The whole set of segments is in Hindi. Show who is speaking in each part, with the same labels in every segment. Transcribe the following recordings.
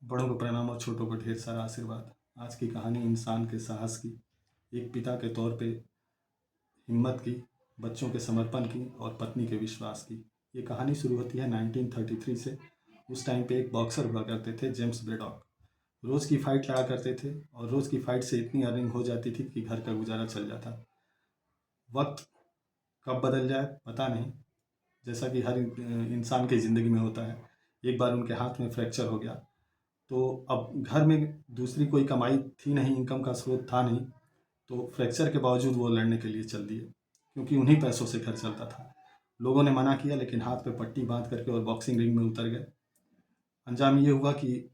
Speaker 1: बड़ों को प्रणाम और छोटों को ढेर सारा आशीर्वाद। आज की कहानी इंसान के साहस की, एक पिता के तौर पे हिम्मत की, बच्चों के समर्पण की और पत्नी के विश्वास की। ये कहानी शुरू होती है 1933 से। उस टाइम पे एक बॉक्सर हुआ करते थे, जेम्स ब्रेडॉक। रोज़ की फ़ाइट लड़ा करते थे और रोज़ की फ़ाइट से इतनी अर्निंग हो जाती थी कि घर का गुजारा चल जाता। वक्त कब बदल जाए पता नहीं, जैसा कि हर इंसान की ज़िंदगी में होता है। एक बार उनके हाथ में फ्रैक्चर हो गया, तो अब घर में दूसरी कोई कमाई थी नहीं, इनकम का स्रोत था नहीं। तो फ्रैक्चर के बावजूद वो लड़ने के लिए चल दिए, क्योंकि उन्हीं पैसों से घर चलता था। लोगों ने मना किया, लेकिन हाथ पे पट्टी बांध करके और बॉक्सिंग रिंग में उतर गए। अंजाम ये हुआ कि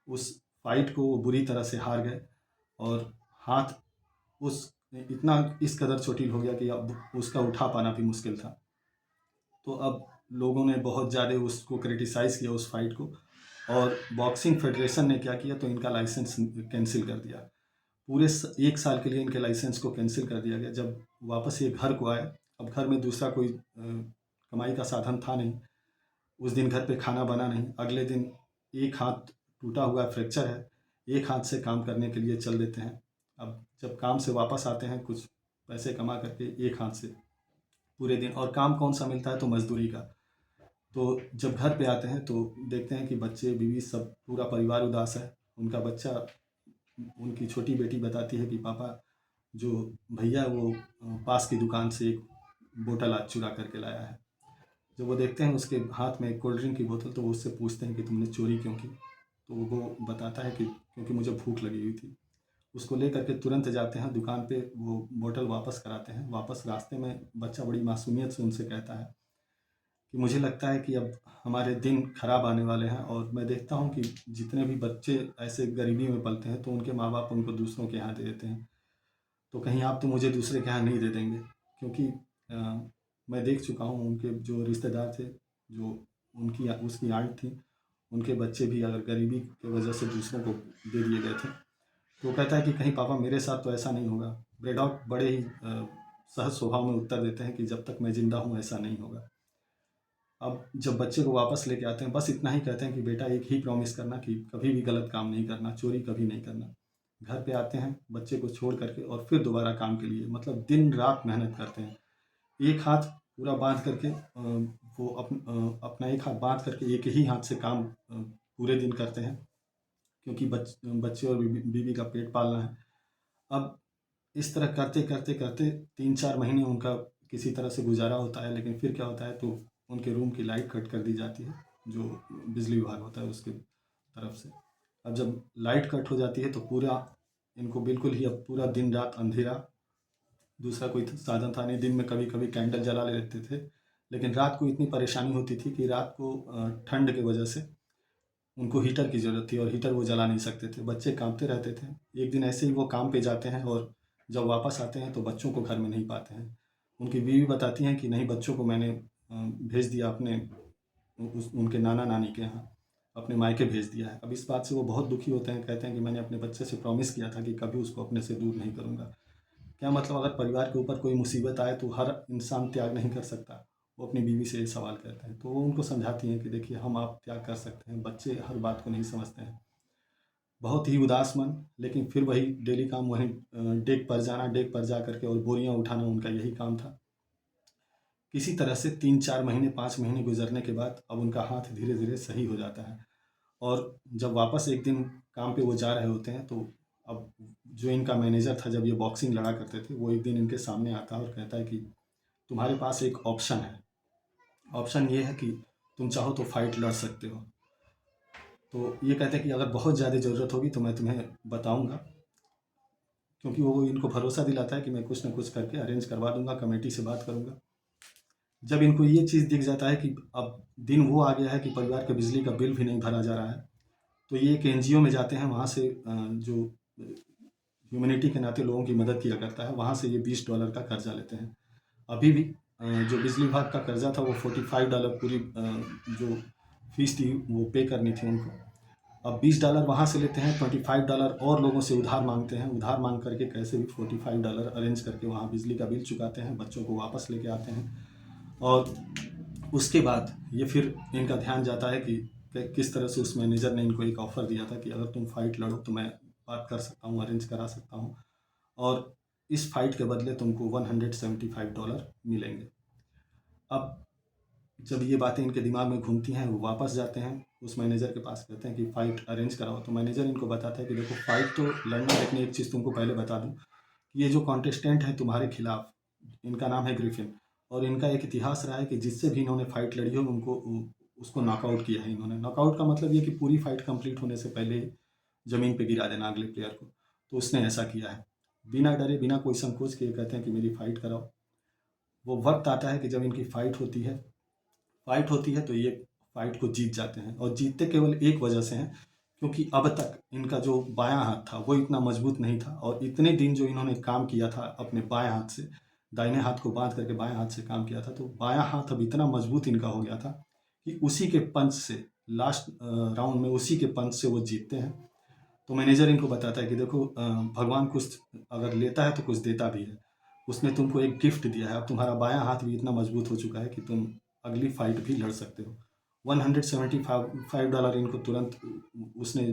Speaker 1: उस फाइट को वो बुरी तरह से हार गए और हाथ उस इतना इस कदर चोटिल हो गया कि अब उसका उठा पाना भी मुश्किल था। तो अब लोगों ने बहुत ज़्यादा उसको क्रिटिसाइज़ किया, उस फाइट को। और बॉक्सिंग फेडरेशन ने क्या किया, तो इनका लाइसेंस कैंसिल कर दिया। पूरे 1 साल के लिए इनके लाइसेंस को कैंसिल कर दिया गया। जब वापस ये घर को आए, अब घर में दूसरा कोई कमाई का साधन था नहीं। उस दिन घर पे खाना बना नहीं। अगले दिन एक हाथ टूटा हुआ फ्रैक्चर है, एक हाथ से काम करने के लिए चल देते हैं। अब जब काम से वापस आते हैं, कुछ पैसे कमा करके, एक हाथ से पूरे दिन, और काम कौन सा मिलता है, तो मजदूरी का। तो जब घर पे आते हैं तो देखते हैं कि बच्चे, बीवी, सब पूरा परिवार उदास है। उनका बच्चा, उनकी छोटी बेटी बताती है कि पापा, जो भैया है वो पास की दुकान से एक बोतल आज चुरा करके लाया है। जब वो देखते हैं उसके हाथ में एक कोल्ड ड्रिंक की बोतल, तो वो उससे पूछते हैं कि तुमने चोरी क्यों की। तो वो बताता है कि क्योंकि मुझे भूख लगी हुई थी। उसको ले करके तुरंत जाते हैं दुकान पे, वो बोतल वापस कराते हैं। वापस रास्ते में बच्चा बड़ी मासूमियत से उनसे कहता है कि मुझे लगता है कि अब हमारे दिन खराब आने वाले हैं, और मैं देखता हूँ कि जितने भी बच्चे ऐसे गरीबी में पलते हैं, तो उनके माँ बाप उनको दूसरों के यहाँ दे देते हैं। तो कहीं आप तो मुझे दूसरे के यहाँ नहीं दे देंगे, क्योंकि मैं देख चुका हूँ उनके जो रिश्तेदार थे, जो उनकी उसकी आंट थी, उनके बच्चे भी अगर गरीबी की वजह से दूसरों को दे दिए गए थे। तो वो कहता है कि कहीं पापा मेरे साथ तो ऐसा नहीं होगा। ब्रेडॉक बड़े ही सहज स्वभाव में उत्तर देते हैं कि जब तक मैं ज़िंदा हूँ ऐसा नहीं होगा। अब जब बच्चे को वापस लेके आते हैं, बस इतना ही कहते हैं कि बेटा एक ही प्रॉमिस करना कि कभी भी गलत काम नहीं करना, चोरी कभी नहीं करना। घर पे आते हैं बच्चे को छोड़ करके और फिर दोबारा काम के लिए, मतलब दिन रात मेहनत करते हैं। एक हाथ पूरा बांध करके वो अपना एक हाथ बांध करके एक ही हाथ से काम पूरे दिन करते हैं, क्योंकि बच्चे और बीवी का पेट पालना है। अब इस तरह करते करते करते 3-4 महीने उनका किसी तरह से गुजारा होता है। लेकिन फिर क्या होता है, तो उनके रूम की लाइट कट कर दी जाती है, जो बिजली विभाग होता है उसके तरफ से। अब जब लाइट कट हो जाती है, तो पूरा इनको बिल्कुल ही अब पूरा दिन रात अंधेरा, दूसरा कोई साधन था नहीं। दिन में कभी कभी कैंडल जला लेते थे, लेकिन रात को इतनी परेशानी होती थी कि रात को ठंड की वजह से उनको हीटर की ज़रूरत थी, और हीटर वो जला नहीं सकते थे। बच्चे काँपते रहते थे। एक दिन ऐसे ही वो काम पे जाते हैं, और जब वापस आते हैं तो बच्चों को घर में नहीं पाते हैं। उनकी बीवी बताती हैं कि नहीं, बच्चों को मैंने भेज दिया अपने उनके नाना नानी के यहाँ, अपने मायके भेज दिया है। अब इस बात से वो बहुत दुखी होते हैं। कहते हैं कि मैंने अपने बच्चे से प्रॉमिस किया था कि कभी उसको अपने से दूर नहीं करूँगा। क्या मतलब, अगर परिवार के ऊपर कोई मुसीबत आए तो हर इंसान त्याग नहीं कर सकता। वो अपनी बीवी से ये सवाल करते हैं, तो वो उनको समझाती हैं कि देखिए, हम आप त्याग कर सकते हैं, बच्चे हर बात को नहीं समझते हैं। बहुत ही उदास मन, लेकिन फिर वही डेली काम, वहीं डेक पर जाना, डेक पर जा करके और बोरियां उठाना, उनका यही काम था। किसी तरह से 3-4 महीने, 5 महीने गुजरने के बाद अब उनका हाथ धीरे धीरे सही हो जाता है। और जब वापस एक दिन काम पे वो जा रहे होते हैं, तो अब जो इनका मैनेजर था, जब ये बॉक्सिंग लड़ा करते थे, वो एक दिन इनके सामने आता है और कहता है कि तुम्हारे पास एक ऑप्शन है। ऑप्शन ये है कि तुम चाहो तो फाइट लड़ सकते हो। तो ये कहते हैं कि अगर बहुत ज़्यादा ज़रूरत होगी तो मैं तुम्हें बताऊंगा, क्योंकि वो इनको भरोसा दिलाता है कि मैं कुछ ना कुछ करके अरेंज करवा दूंगा, कमेटी से बात करूंगा। जब इनको ये चीज़ दिख जाता है कि अब दिन वो आ गया है कि परिवार के बिजली का बिल भी नहीं भरा जा रहा है, तो ये एक एनजीओ में जाते हैं। वहाँ से जो ह्यूमैनिटी के नाते लोगों की मदद किया करता है, वहाँ से ये $20 का कर्जा लेते हैं। अभी भी जो बिजली विभाग का कर्जा था, वो $45 पूरी जो फीस थी वो पे करनी थी उनको। अब $20 वहाँ से लेते हैं, $25 और लोगों से उधार मांगते हैं। उधार मांग करके कैसे भी $45 अरेंज करके वहाँ बिजली का बिल चुकाते हैं, बच्चों को वापस लेके आते हैं। और उसके बाद ये फिर इनका ध्यान जाता है कि किस तरह से उस मैनेजर ने इनको एक ऑफ़र दिया था कि अगर तुम फ़ाइट लड़ो तो मैं बात कर सकता हूँ, अरेंज करा सकता हूँ और इस फ़ाइट के बदले तुमको $175 मिलेंगे। अब जब ये बातें इनके दिमाग में घूमती हैं, वो वापस जाते हैं उस मैनेजर के पास, कहते हैं कि फ़ाइट अरेंज कराओ। तो मैनेजर इनको बताता है कि देखो फ़ाइट तो लड़ना, लेकिन एक चीज़ तुमको पहले बता दूँ, ये जो कॉन्टेस्टेंट है तुम्हारे खिलाफ, इनका नाम है ग्रिफिन और इनका एक इतिहास रहा है कि जिससे भी इन्होंने फाइट लड़ी हो उनको उसको नॉकआउट किया है इन्होंने। नॉकआउट का मतलब ये कि पूरी फाइट कंप्लीट होने से पहले ही ज़मीन पे गिरा देना अगले प्लेयर को। तो उसने ऐसा किया है, बिना डरे बिना कोई संकोच किए कहते हैं कि मेरी फाइट कराओ। वो वक्त आता है कि जब इनकी फाइट होती है तो ये फाइट को जीत जाते हैं और जीतते केवल एक वजह से हैं, क्योंकि अब तक इनका जो बायां हाथ था वो इतना मजबूत नहीं था और इतने दिन जो इन्होंने काम किया था अपने बाएं हाथ से, दाहिने हाथ को बांध करके बाएं हाथ से काम किया था, तो बायां हाथ अब इतना मजबूत इनका हो गया था कि उसी के पंच से लास्ट राउंड में उसी के पंच से वो जीतते हैं। तो मैनेजर इनको बताता है कि देखो भगवान कुछ अगर लेता है तो कुछ देता भी है। उसने तुमको एक गिफ्ट दिया है, अब तुम्हारा बायां हाथ भी इतना मजबूत हो चुका है कि तुम अगली फाइट भी लड़ सकते हो। $175 इनको तुरंत उसने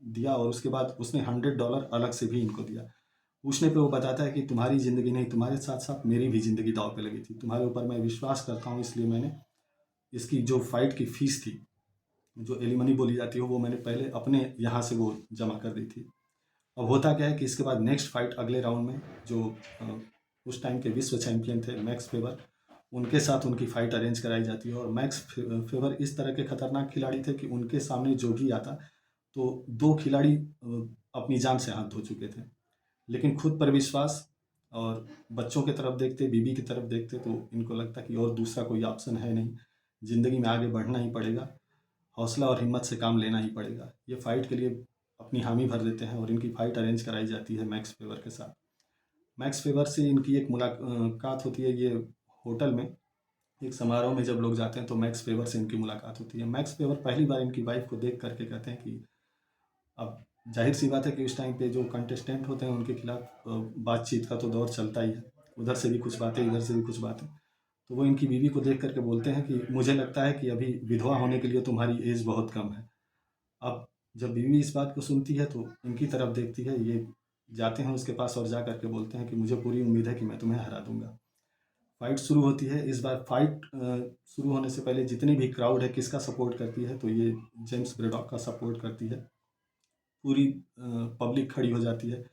Speaker 1: दिया और उसके बाद उसने $100 अलग से भी इनको दिया। पूछने पे वो बताता है कि तुम्हारी ज़िंदगी नहीं, तुम्हारे साथ साथ मेरी भी ज़िंदगी दांव पे लगी थी, तुम्हारे ऊपर मैं विश्वास करता हूँ, इसलिए मैंने इसकी जो फाइट की फ़ीस थी, जो एलिमनी बोली जाती है, वो मैंने पहले अपने यहाँ से वो जमा कर दी थी। अब होता क्या है कि इसके बाद नेक्स्ट फाइट अगले राउंड में जो उस टाइम के विश्व चैंपियन थे मैक्स फेवर, उनके साथ उनकी फाइट अरेंज कराई जाती है और मैक्स फेवर इस तरह के खतरनाक खिलाड़ी थे कि उनके सामने जो भी आता तो दो खिलाड़ी अपनी जान से हाथ धो चुके थे, लेकिन खुद पर विश्वास और बच्चों की तरफ देखते, बीवी की तरफ देखते, तो इनको लगता कि और दूसरा कोई ऑप्शन है नहीं, ज़िंदगी में आगे बढ़ना ही पड़ेगा, हौसला और हिम्मत से काम लेना ही पड़ेगा। ये फाइट के लिए अपनी हामी भर देते हैं और इनकी फाइट अरेंज कराई जाती है मैक्स फेवर के साथ। मैक्स फेवर से इनकी एक मुलाकात होती है, ये होटल में एक समारोह में जब लोग जाते हैं तो मैक्स फेवर से इनकी मुलाकात होती है। मैक्स फेवर पहली बार इनकी वाइफ को देख करके कहते हैं कि अब जाहिर सी बात है कि उस टाइम पे जो कंटेस्टेंट होते हैं उनके खिलाफ बातचीत का तो दौर चलता ही है, उधर से भी कुछ बातें, इधर से भी कुछ बातें। तो वो इनकी बीवी को देख करके बोलते हैं कि मुझे लगता है कि अभी विधवा होने के लिए तुम्हारी एज बहुत कम है। अब जब बीवी इस बात को सुनती है तो इनकी तरफ देखती है, ये जाते हैं उसके पास और जा करके बोलते हैं कि मुझे पूरी उम्मीद है कि मैं तुम्हें हरा दूंगा। फाइट शुरू होती है। इस बार फाइट शुरू होने से पहले जितनी भी क्राउड है किसका सपोर्ट करती है, तो ये जेम्स ब्रेडॉक का सपोर्ट करती है। पूरी पब्लिक खड़ी हो जाती है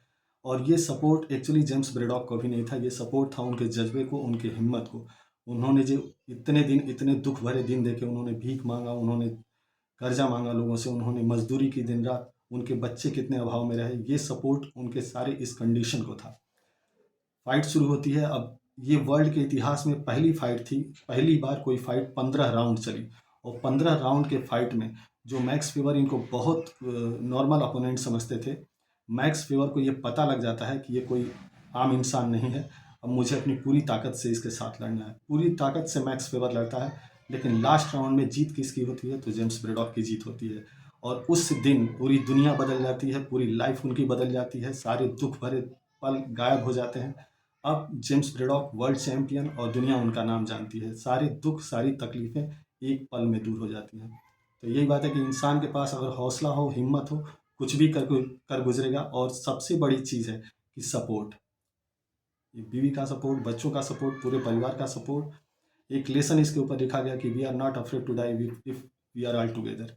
Speaker 1: और ये सपोर्ट एक्चुअली जेम्स ब्रेडॉक को भी नहीं था, ये सपोर्ट था उनके जज्बे को, उनके हिम्मत को। उन्होंने जो इतने दिन, इतने दुख भरे दिन देखे, उन्होंने भीख मांगा, उन्होंने कर्जा मांगा लोगों से, उन्होंने मजदूरी की दिन रात, उनके बच्चे कितने अभाव में रहे, ये सपोर्ट उनके सारे इस कंडीशन को था। फाइट शुरू होती है। अब ये वर्ल्ड के इतिहास में पहली फाइट थी, पहली बार कोई फाइट 15 राउंड चली और 15 राउंड के फाइट में जो मैक्स फेवर इनको बहुत नॉर्मल अपोनेंट समझते थे, मैक्स फेवर को ये पता लग जाता है कि ये कोई आम इंसान नहीं है, अब मुझे अपनी पूरी ताकत से इसके साथ लड़ना है। पूरी ताकत से मैक्स फेवर लड़ता है, लेकिन लास्ट राउंड में जीत किसकी होती है, तो जेम्स ब्रेडॉक की जीत होती है और उस दिन पूरी दुनिया बदल जाती है, पूरी लाइफ उनकी बदल जाती है, सारे दुख भरे पल गायब हो जाते हैं। अब जेम्स ब्रेडॉक वर्ल्ड चैंपियन और दुनिया उनका नाम जानती है, सारे दुख, सारी तकलीफ़ें एक पल में दूर हो जाती हैं। तो यही बात है कि इंसान के पास अगर हौसला हो, हिम्मत हो, कुछ भी कर गुजरेगा और सबसे बड़ी चीज़ है कि सपोर्ट, ये बीवी का सपोर्ट, बच्चों का सपोर्ट, पूरे परिवार का सपोर्ट। एक लेसन इसके ऊपर लिखा गया कि we are not afraid to die if we are all together.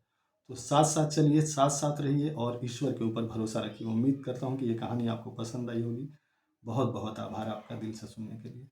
Speaker 1: तो साथ साथ चलिए, साथ साथ रहिए और ईश्वर के ऊपर भरोसा रखिए। उम्मीद करता हूँ कि ये कहानी आपको पसंद आई होगी। बहुत बहुत आभार आपका दिल से सुनने के लिए।